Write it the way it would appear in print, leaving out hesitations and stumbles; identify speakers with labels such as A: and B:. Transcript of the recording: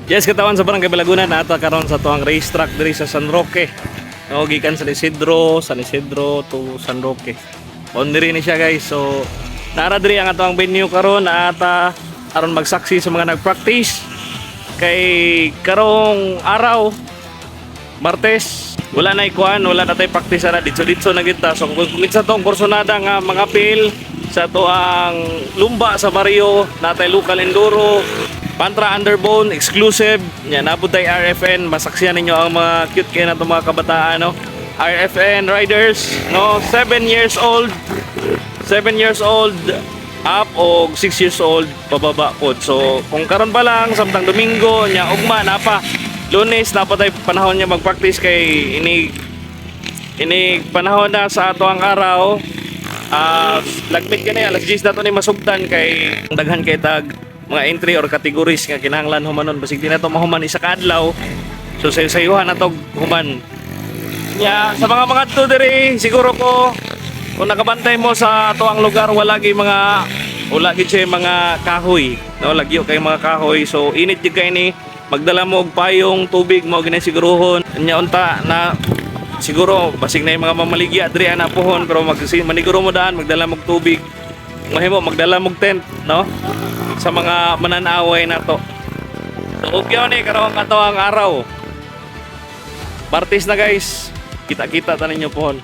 A: Yes, katawan sa Barangay Balagunan nata karon sa tuang racetrack diri sa San Roque. No, gikan San Isidro to San Roque. On diri ni siya guys. So nara diri ang atong venue karon ata aron magsaksi sa mga nagpractice kay karong araw Martes wala na ikuan, wala na tay practice na ditso na kita. So kung sa tong kursonada nga mga pil sa to ang lumba sa Barrio natay local enduro Pantra Underbone exclusive nya nabot tay RFN masaksihan ninyo ang mga cute kay nato mga kabataan no. RFN riders no 7 years old up o 6 years old pababa pod. So kung karon pa lang samtang Domingo nya ugma na pa Lunes na pa tay panahon niya mag-practice kay ini panahon na sa ato ang araw. Lagmit ka na alas 10 na to ni masugtan kay daghan kay tag mga entry or categories nga kinahanglan humanon basig di na to mahuman isa ka adlaw. So sayuhan na to human. Nya sa mga to diri siguro ko kung nakabantay mo sa ato ang lugar wala gid siya mga kahoy no lagyo kay mga kahoy. So init jud kay ni magdala mo og payong tubig mo ginay sigurohon nya unta na siguro basig na yung mga mamaligya diri ana pohon pero maniguro mo daan magdala mo og tubig mahimo magdala mo og tent no sa mga mananaway nato. So ugyaw ni karon ato ang araw Martes na guys kita-kita ta ninyo pohon.